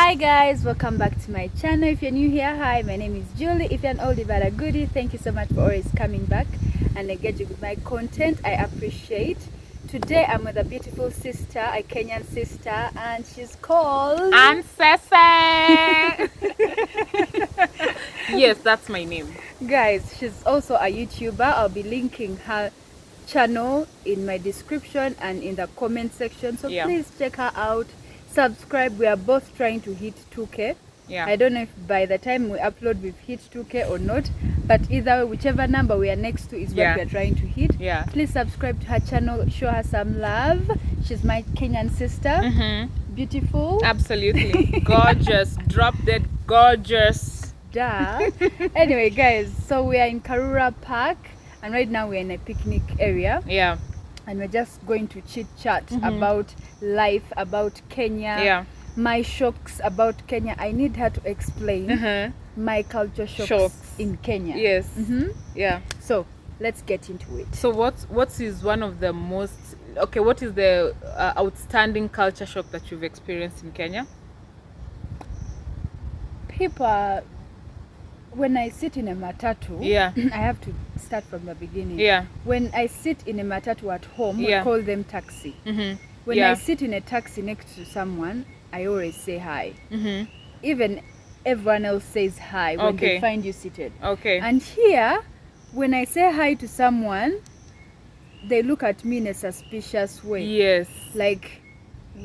Hi guys, welcome back to my channel. If you're new here, hi, my name is Julie. If you're an oldie but a goodie, thank you so much for always coming back and engaging with my content. I appreciate. Today I'm with a beautiful sister, a Kenyan sister, and she's called Ann Sese. Yes, that's my name. Guys, she's also a YouTuber. I'll be linking her channel in my description and in the comment section, so please check her out. Subscribe. We are both trying to hit 2k. I don't know if by the time we upload we've hit 2k or not, but either way, whichever number we are next to is what we are trying to hit. Please subscribe to her channel, show her some love. She's my Kenyan sister. Beautiful, absolutely gorgeous, drop dead gorgeous. Duh. Anyway guys, so we are in Karura Park and right now we're in a picnic area. And we're just going to chit chat about life, about Kenya, my shocks about Kenya. I need her to explain my culture shocks in Kenya. So let's get into it. So what is one of the most what is the outstanding culture shock that you've experienced in Kenya? People, when I sit in a matatu, I have to start from the beginning. When I sit in a matatu at home, we call them taxi. When I sit in a taxi next to someone, I always say hi. Even everyone else says hi when they find you seated. And here, when I say hi to someone, they look at me in a suspicious way. Like,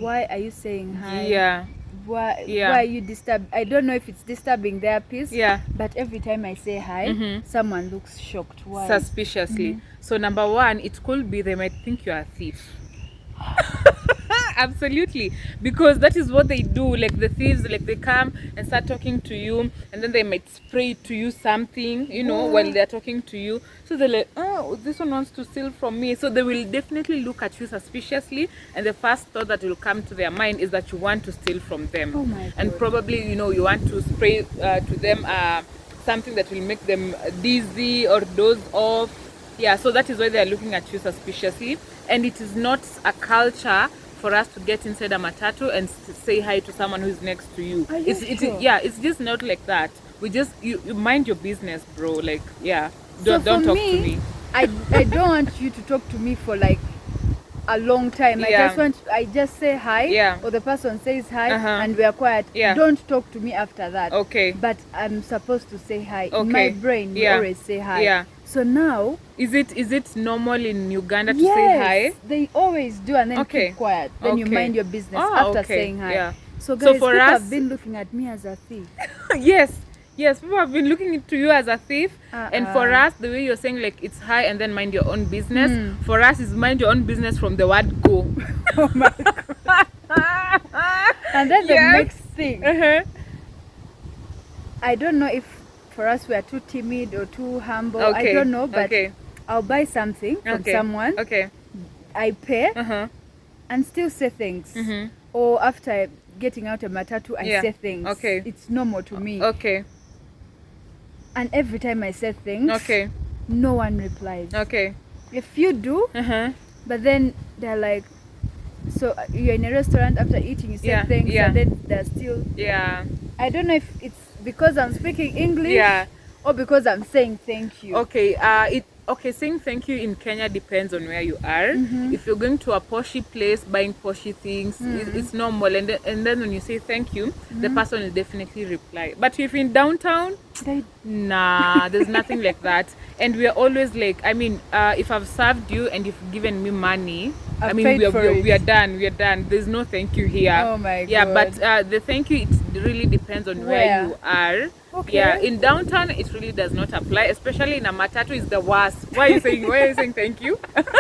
why are you saying hi? Why are you disturbed? I don't know if it's disturbing their peace, but every time I say hi, someone looks shocked. Why? Suspiciously. So number one, it could be they might think you're a thief. Absolutely, because that is what they do. Like the thieves, like they come and start talking to you, and then they might spray to you something, you know, while they're talking to you. So they're like, oh, this one wants to steal from me. So they will definitely look at you suspiciously, and the first thought that will come to their mind is that you want to steal from them. And probably, you know, you want to spray to them something that will make them dizzy or doze off. So that is why they are looking at you suspiciously. And it is not a for us to get inside a matatu and say hi to someone who's next to you. It's just not like that. We just you mind your business, bro. Like don't talk to me. I don't want you to talk to me for like a long time. I just say hi, or the person says hi, and we are quiet. Don't talk to me after that. But I'm supposed to say hi. In my brain, we always say hi. So now, is it normal in Uganda to say hi? They always do, and then keep quiet. Then you mind your business after saying hi. So guys, for people us, have been looking at me as a thief. Yes, people have been looking into you as a thief. And for us, the way you're saying, like, it's hi and then mind your own business. For us, is mind your own business from the word go. Oh my god. And then the next thing, I don't know if for us we are too timid or too humble. I don't know, but I'll buy something from someone. I pay and still say thanks. Or after getting out of matatu, I say thanks. It's normal to me. And every time I say thanks, no one replies. If you do, but then they're like, so you're in a restaurant, after eating you say thanks, and then they're still I don't know if it's because I'm speaking English or because I'm saying thank you. Saying thank you in Kenya depends on where you are. If you're going to a poshy place buying poshy things, it's normal, and then when you say thank you, the person will definitely reply. But if in downtown, nah, there's nothing like that. And we are always like, I mean, if I've served you and you've given me money, we are done. There's no thank you here. Oh my god. But the thank you, it really depends on where you are. In downtown it really does not apply, especially in a matatu is the worst. Why are you saying thank you? Why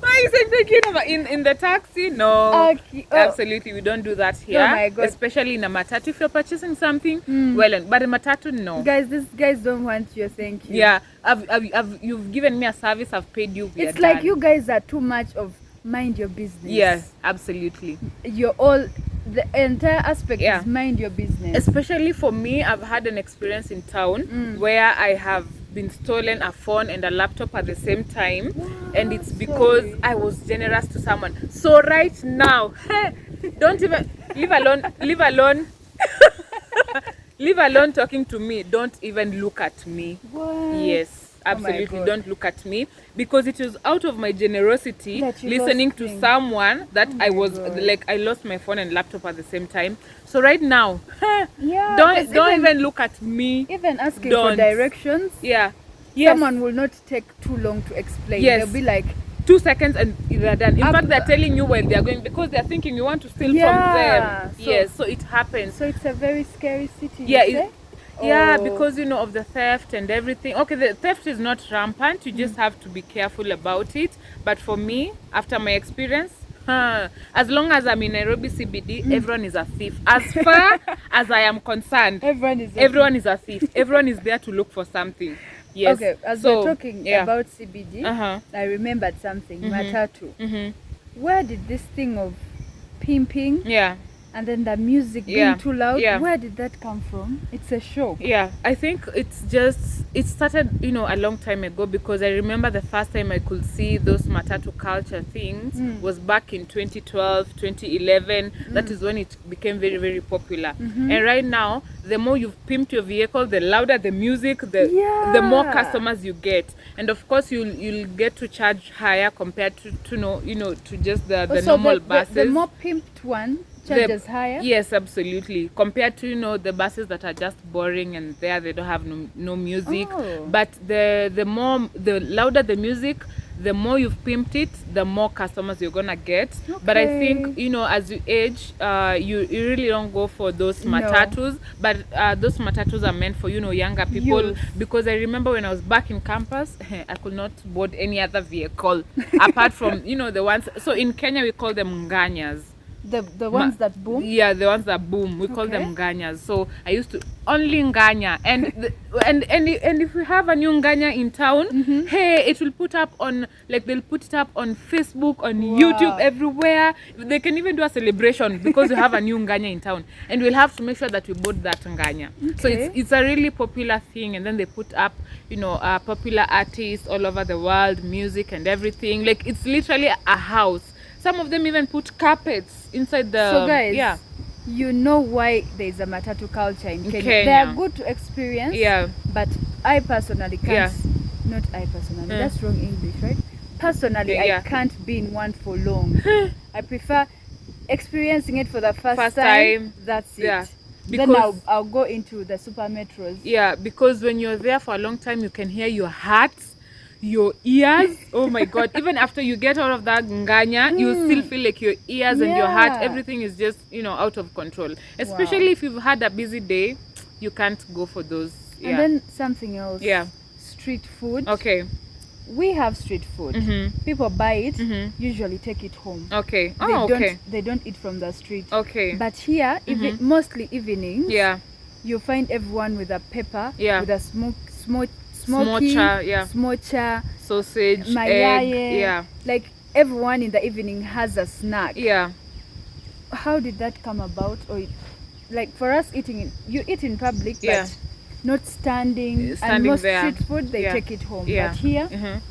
are you saying thank you in the taxi? No, absolutely we don't do that here. Oh my god. Especially in a matatu, if you're purchasing something, but in matatu, no. Guys, these guys don't want your thank you. You've given me a service, I've paid you. It's like you guys are too much of mind your business. Yes, absolutely. You're all, the entire aspect is mind your business. Especially for me, I've had an experience in town where I have been stolen a phone and a laptop at the same time. Wow, and it's because I was generous to someone. So right now, Don't even leave alone talking to me. Don't even look at me. What? Yes, absolutely. Don't look at me, because it was out of my generosity listening to someone that I was like, I lost my phone and laptop at the same time. So right now, don't even look at me. Even asking for directions. Yeah. Someone will not take too long to explain. They'll be like 2 seconds and they're done. In fact, they're telling you where they're going because they're thinking you want to steal from them. So it happens. So it's a very scary city. Because of the theft and everything. Okay, the theft is not rampant. You just have to be careful about it. But for me, after my experience, as long as I'm in Nairobi CBD, everyone is a thief. As far as I am concerned, everyone is a thief. Everyone is there to look for something. Yes. Okay, as we're talking about CBD, I remembered something. Matatu. Where did this thing of pimping and then the music being too loud, where did that come from? It's a show. I think it started a long time ago, because I remember the first time I could see those Matatu culture things was back in 2012 2011. That is when it became very, very popular. And right now, the more you've pimped your vehicle, the louder the music, the more customers you get. And of course you'll get to charge higher compared to just the normal buses. The more pimped one charges higher? Yes, absolutely. Compared to the buses that are just boring and they don't have no music. But the louder the music, the more you've pimped it, the more customers you're gonna get. But I think as you age, you really don't go for those matatus. But those matatus are meant for younger people. Because I remember when I was back in campus, I could not board any other vehicle apart from the ones. So in Kenya we call them nganyas. The ones that boom? Yeah, the ones that boom. We call them nganyas. So I used to only nganya, and if we have a new nganya in town, hey, it will put up on, like, they'll put it up on Facebook, on YouTube, everywhere. They can even do a celebration because we have a new nganya in town, and we'll have to make sure that we bought that nganya. So it's a really popular thing, and then they put up popular artists all over the world, music and everything. Like, it's literally a house. Some of them even put carpets inside the... So guys, you know why there's a matatu culture in Kenya. They are good to experience, but I personally can't... Not I personally, that's wrong English, right? Personally, I can't be in one for long. I prefer experiencing it for the first time. That's it. Because then I'll go into the super metros. Yeah, because when you're there for a long time, you can hear your heart, your ears. Oh my God. Even after you get out of that nganya, you still feel like your ears and your heart, everything is just out of control. Especially if you've had a busy day, you can't go for those. And then something else. Street food. We have street food. People buy it, usually take it home. They don't eat from the street. But here, mostly evenings, you find everyone with a pepper, with a smocha, sausage, mayai, egg, like everyone in the evening has a snack. How did that come about? Or like for us eating, you eat in public, but not standing and most there. Street food they take it home. But here,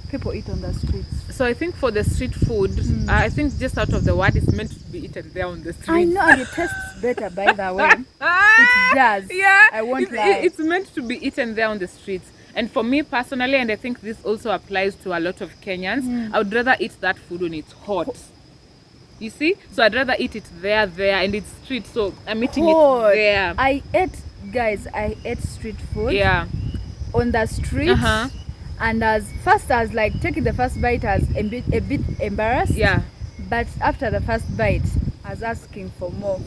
people eat on the streets. So I think for the street food, I think just out of the word, it's meant to be eaten there on the street. I know, and it tastes better, by the way. It does. I won't lie. It's meant to be eaten there on the streets. And for me personally, and I think this also applies to a lot of Kenyans, I would rather eat that food when it's hot. You see? So I'd rather eat it there, and it's street. So I'm eating it there. I ate street food on the street. And as fast as like taking the first bite, I was a bit embarrassed. But after the first bite, I was asking for more.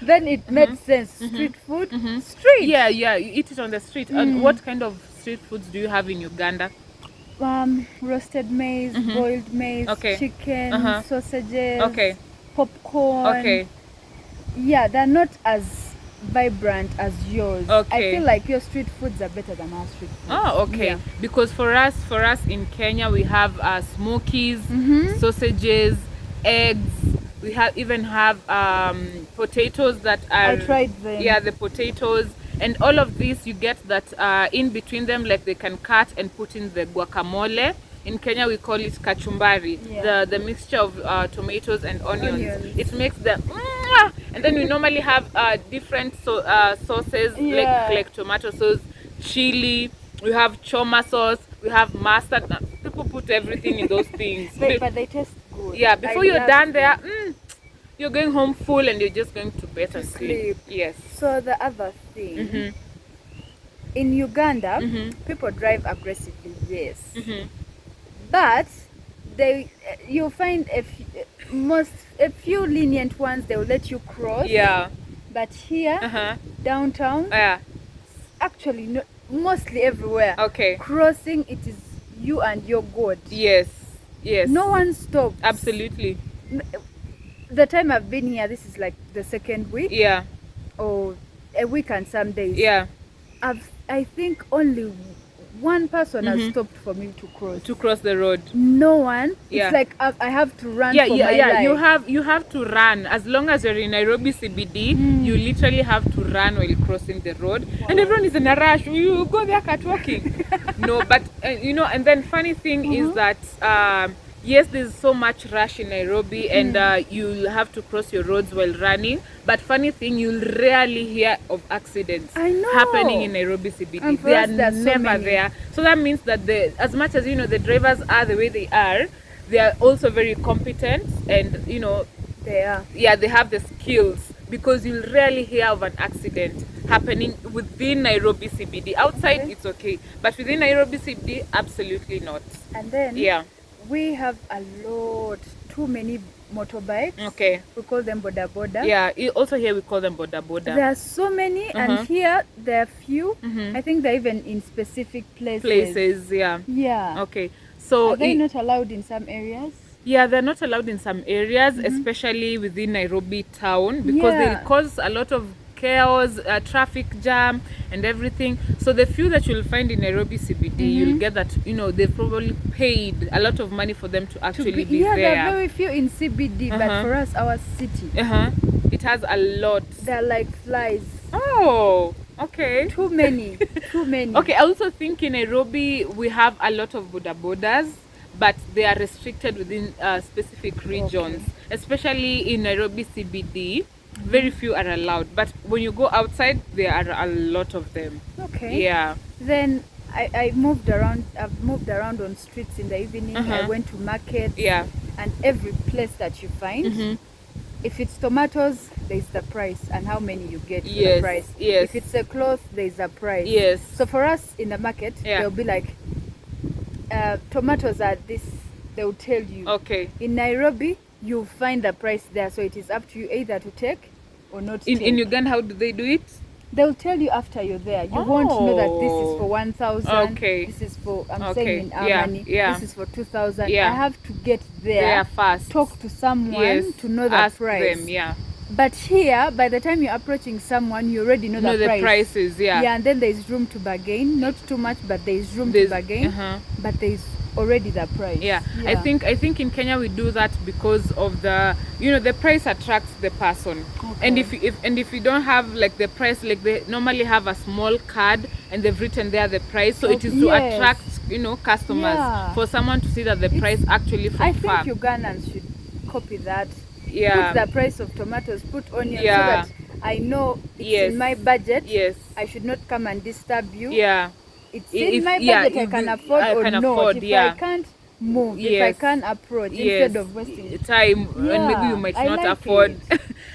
Then it made sense. Street food, street. You eat it on the street. And what kind of street foods do you have in Uganda? Roasted maize, boiled maize, chicken, sausages, popcorn. Yeah, they're not as vibrant as yours. I feel like your street foods are better than our street foods. Because for us in Kenya, we have smokies, sausages, eggs. We even have potatoes that are... I tried them. Yeah, the potatoes. And all of these, you get that in between them, like they can cut and put in the guacamole. In Kenya we call it kachumbari. The mixture of tomatoes and onions. It makes the and then we normally have different sauces like tomato sauce, chili, we have choma sauce, we have mustard. People put everything in those things. But they taste good. Yeah, before you're done there, you're going home full and you're just going to bed and sleep. Yes. So the other thing, in Uganda, people drive aggressively, yes. But you'll find a few lenient ones, they'll let you cross. Yeah. But here, downtown, actually mostly everywhere. Okay. Crossing, it is you and your God. Yes. Yes. No one stops. Absolutely. The time I've been here, this is like the second week. Yeah. Or a week and some days. Yeah. I think only one person has stopped for me to cross. To cross the road. No one. Yeah. It's like I have to run for my life. You have to run. As long as you're in Nairobi CBD, you literally have to run while crossing the road. Wow. And everyone is in a rush. You go there catwalking. No, but and then funny thing is that yes, there's so much rush in Nairobi and you'll have to cross your roads while running. But funny thing, you'll rarely hear of accidents happening in Nairobi CBD. They are never there. So that means that as much as the drivers are the way they are also very competent and they are. Yeah, they have the skills, because you'll rarely hear of an accident happening within Nairobi CBD. Outside it's okay, but within Nairobi CBD, absolutely not. And then we have too many motorbikes. Okay. We call them boda boda. Yeah, also here we call them boda boda. There are so many, and here there are few. I think they're even in specific places. Yeah. Yeah. Okay. So are they not allowed in some areas? Yeah, they're not allowed in some areas, especially within Nairobi town, because they cause a lot of chaos, traffic jam and everything. So the few that you'll find in Nairobi CBD, you'll get that they've probably paid a lot of money for them to actually be there. There are very few in CBD, but for us, our city, it has a lot. They're like flies. Oh, okay. Too many. Okay, I also think in Nairobi we have a lot of boda bodas, but they are restricted within specific regions, especially in Nairobi CBD. Very few are allowed, but when you go outside, there are a lot of them. Okay. Yeah. Then I've moved around on streets in the evening. I went to market. Yeah. And every place that you find, if it's tomatoes, there's the price and how many you get for the price. Yes. If it's a cloth, there's a price. Yes. So for us in the market, they'll be like, tomatoes are this. They'll tell you. Okay. In Nairobi, you'll find the price there, so it is up to you either to take or not take. In Uganda, how do they do it? They'll tell you after you're there. You won't know that this is for 1,000. Okay. This is for, saying in our money, this is for 2,000. Yeah. I have to get there fast. Talk to someone to know the Ask price. them, But here, by the time you're approaching someone, you already know the price. Prices, Yeah, and then there's room to bargain. Not too much, but there's room to bargain. But there's already the price. Yeah. I think in Kenya we do that because of the the price attracts the person. Okay. And if you don't have like the price, like they normally have a small card and they've written there the price, so it is to attract customers, for someone to see that the price actually from far. I think Ugandans should copy that. Put the price of tomatoes, put onions, so that I know it's in my budget. Yes. I should not come and disturb you. Yeah. It's in my budget, I can afford or not. If I can't move, if I can't approach, instead of wasting time, and maybe you might not afford.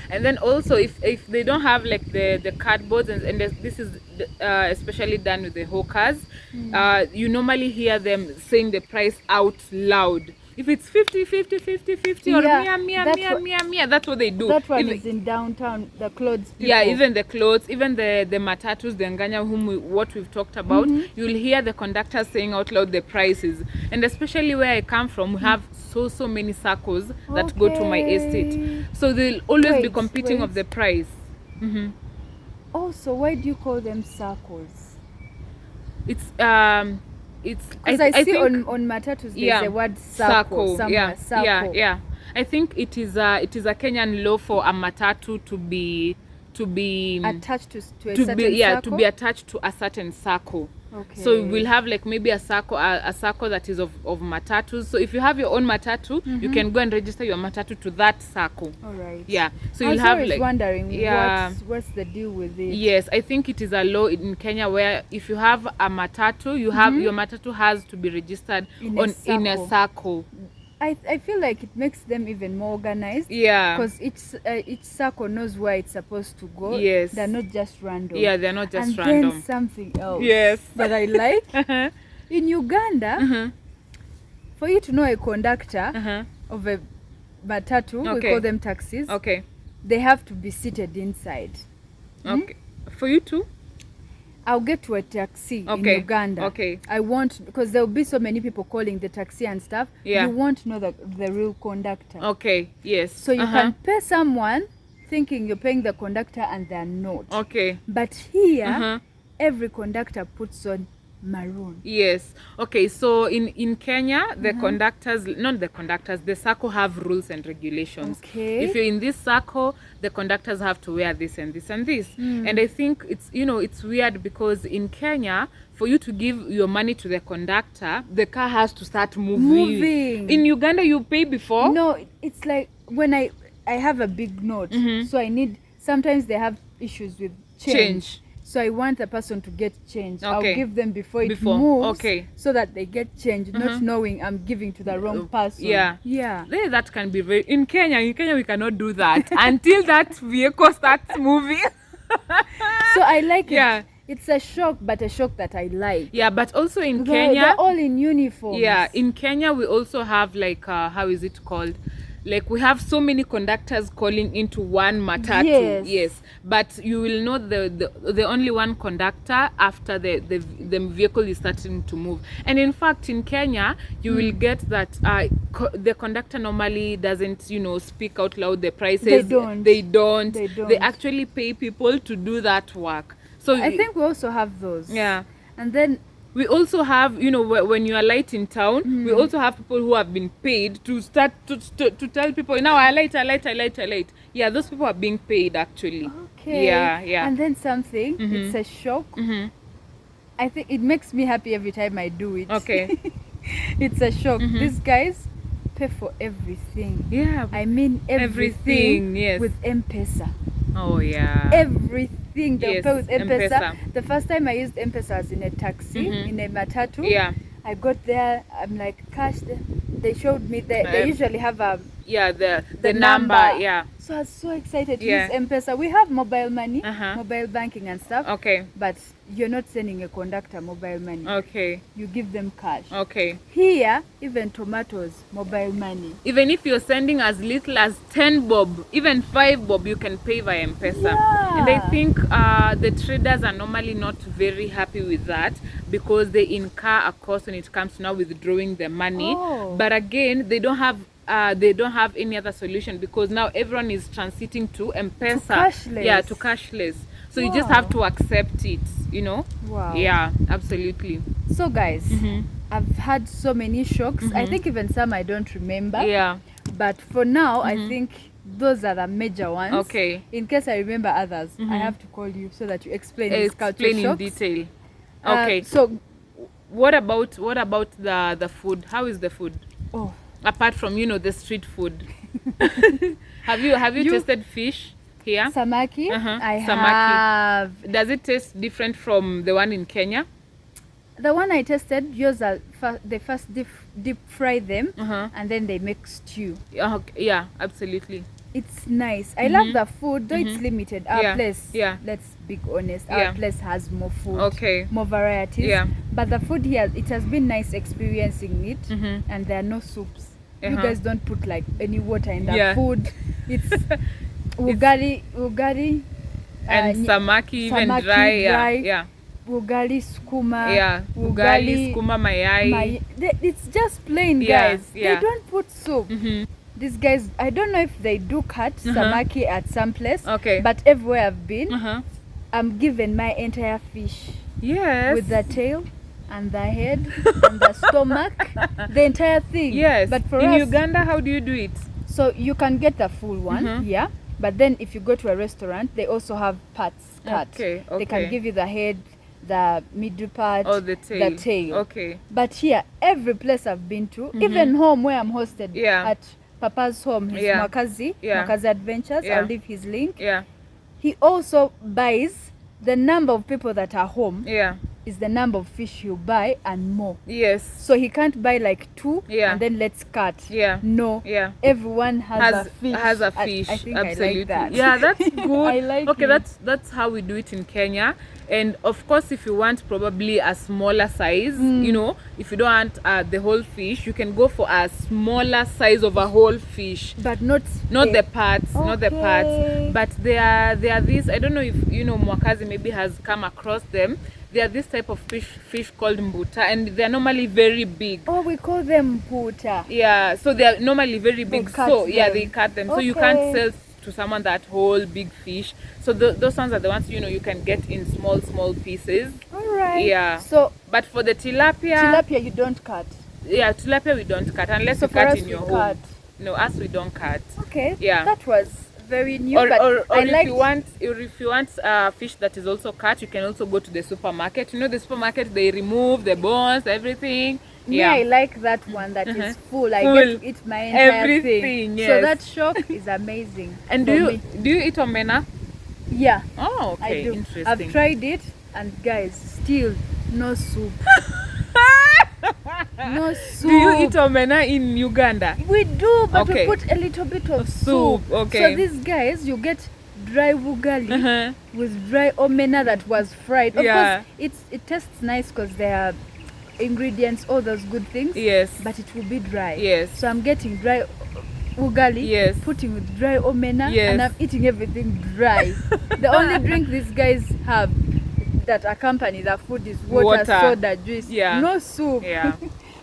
And then also if they don't have like the cardboards, and this is especially done with the hawkers, you normally hear them saying the price out loud. If it's 50 or mia, that's what they do. That one is in downtown, the clothes people. Yeah, even the clothes, even the Matatus, the Nganya, what we've talked about, you'll hear the conductors saying out loud the prices. And especially where I come from, we have so many circles that go to my estate. So they'll always be competing of the price. Also, why do you call them circles? It's because I see on Matatus there's the word circle somewhere. Yeah. I think it is a Kenyan law for a matatu to be attached to a certain circle. To be attached to a certain circle. Okay. So we'll have like maybe a circle that is of matatus. So if you have your own matatu, you can go and register your matatu to that circle. All right. Yeah. So you'll have like wondering what's the deal with it. Yes, I think it is a law in Kenya where if you have a matatu, you have your matatu has to be registered in a circle. I feel like it makes them even more organized. Yeah. Because each circle knows where it's supposed to go. Yes. They're not just random. Yeah, they're not just random. And then something else. Yes. That I like. In Uganda, for you to know a conductor of a matatu, we call them taxis. Okay. They have to be seated inside. Okay. For you too? I'll get to a taxi in Uganda. Okay. I won't, because there will be so many people calling the taxi and stuff. Yeah. You won't know the real conductor. Okay. Yes. So you can pay someone thinking you're paying the conductor and they're not. Okay. But here, every conductor puts on maroon. Yes. Okay. So in Kenya, the circle have rules and regulations. Okay. If you're in this circle, the conductors have to wear this and this and this. And I think it's weird because in Kenya, for you to give your money to the conductor, the car has to start moving. In Uganda, you pay before? No, it's like when I have a big note, so sometimes they have issues with change. So I want the person to get change. I'll give them before it moves, so that they get change, not knowing I'm giving to the wrong person. Yeah. That can be very... In Kenya, we cannot do that until that vehicle starts moving. So I like it. It's a shock, but a shock that I like. Yeah, but also in Kenya... They're all in uniform. Yeah, in Kenya, we also have like, how is it called? Like we have so many conductors calling into one matatu. Yes. But you will know the only one conductor after the vehicle is starting to move. And in fact, in Kenya, you will get that the conductor normally doesn't, speak out loud the prices. They don't. They actually pay people to do that work. So I think we also have those. Yeah. And then we also have, when you are late in town, we also have people who have been paid to start to tell people, now I late. Yeah, those people are being paid actually. Okay. Yeah. And then something, it's a shock. I think it makes me happy every time I do it. Okay. It's a shock. These guys pay for everything. Yeah. I mean everything. Yes. With M-Pesa. Oh yeah. Everything they pay with M-Pesa. The first time I used M-Pesa was in a taxi, in a matatu. Yeah. I got there, I'm like, cash. They showed me, they usually have the number. Yeah. So I was so excited to use M-Pesa. We have mobile money, mobile banking and stuff. Okay. But you're not sending a conductor mobile money. Okay. You give them cash. Okay. Here, even tomatoes, mobile money. Even if you're sending as little as 10 bob, even 5 bob, you can pay via M-Pesa. Yeah. And I think the traders are normally not very happy with that because they incur a cost when it comes to now withdrawing the money. Oh. But again, they don't have any other solution because now everyone is transiting to M-Pesa. To cashless. Yeah, to cashless. So you just have to accept it, Wow. Yeah, absolutely. So guys, I've had so many shocks. I think even some I don't remember. Yeah. But for now, I think those are the major ones. Okay. In case I remember others, I have to call you so that you explain these culture in shocks. detail. Okay. So what about the food? How is the food? Oh. Apart from the street food. have you tasted fish here? Samaki? I Samaki. have. Does it taste different from the one in Kenya? The one I tasted, yours are they first deep fry them and then they make stew. Yeah, absolutely. It's nice. I love the food, though it's limited. Our place, let's be honest, our place has more food, more varieties. Yeah. But the food here, it has been nice experiencing it, and there are no soups. You guys don't put like any water in the food. It's ugali, and samaki even dry. Yeah. Ugali skuma. Yeah. Ugali skuma mayai. It's just plain, guys. They don't put soup. These guys, I don't know if they do cut samaki at some place. But everywhere I've been, I'm given my entire fish. Yes. With the tail and the head and the stomach, the entire thing. Yes. But for in us, Uganda, how do you do it? So you can get the full one, But then if you go to a restaurant, they also have parts cut. They can give you the head, the middle part, or the tail. Okay. But here, every place I've been to, even home where I'm hosted at Papa's home, his Mwakazi Adventures, I'll leave his link. He also buys the number of people that are home. Is the number of fish you buy and more. So he can't buy like 2 and then let's cut. No. Everyone has a fish. I think absolutely. I like that. Yeah, that's good. I like okay, it. that's how we do it in Kenya. And of course, if you want probably a smaller size, you know, if you don't want the whole fish, you can go for a smaller size of a whole fish, but not the parts, not the parts. But there are these. I don't know if you know Mwakazi maybe has come across them. There are this type of fish called mbuta, and they are normally very big. Oh, we call them mbuta. Yeah, so they are normally very big. So they cut them. So you can't sell to someone that whole big fish. So those ones are the ones you can get in small pieces. All right. Yeah. So, but for the tilapia you don't cut. Yeah, tilapia we don't cut unless you cut in your home. No, us we don't cut. Okay. Yeah. That was very new. Or if you want fish that is also cut, you can also go to the supermarket. You know, the supermarket, they remove the bones, everything. Yeah, I like that one that is full. I get to eat my entire thing. Yes. So that shock is amazing. And do you eat omena? Yeah. Oh, okay. I do. Interesting. I've tried it, and guys, still no soup. No soup. Do you eat omena in Uganda? We do, but we put a little bit of soup. Okay. So these guys, you get dry ugali with dry omena that was fried. Of course, it tastes nice because there are ingredients, all those good things. Yes. But it will be dry. Yes. So I'm getting dry ugali, putting with dry omena, and I'm eating everything dry. The only drink these guys have that accompany the food is water, soda, juice. No soup.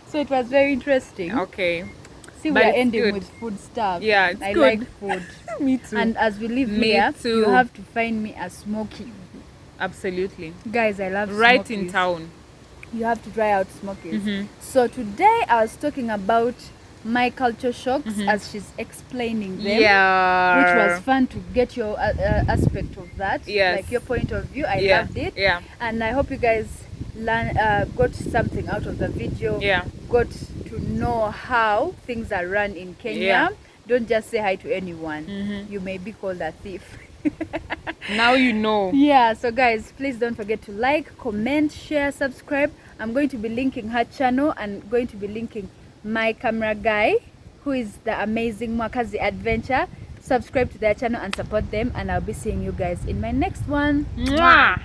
So it was very interesting. Okay. See, we are ending with food stuff. Yeah, it's I good. like food. Me too. And as we live here, you have to find me a smoky. Absolutely. Guys, I love right smokies. in town. You have to try out smokies. So today I was talking about my culture shocks as she's explaining them, which was fun to get your aspect of that, like your point of view. I loved it, and I hope you guys got something out of the video, got to know how things are run in Kenya. Don't just say hi to anyone. You may be called a thief. Now you know. Yeah, so guys, please don't forget to like, comment, share, subscribe. I'm going to be linking her channel and going to be linking my camera guy, who is the amazing Mwakazi Adventure. Subscribe to their channel and support them, and I'll be seeing you guys in my next one. Mwah!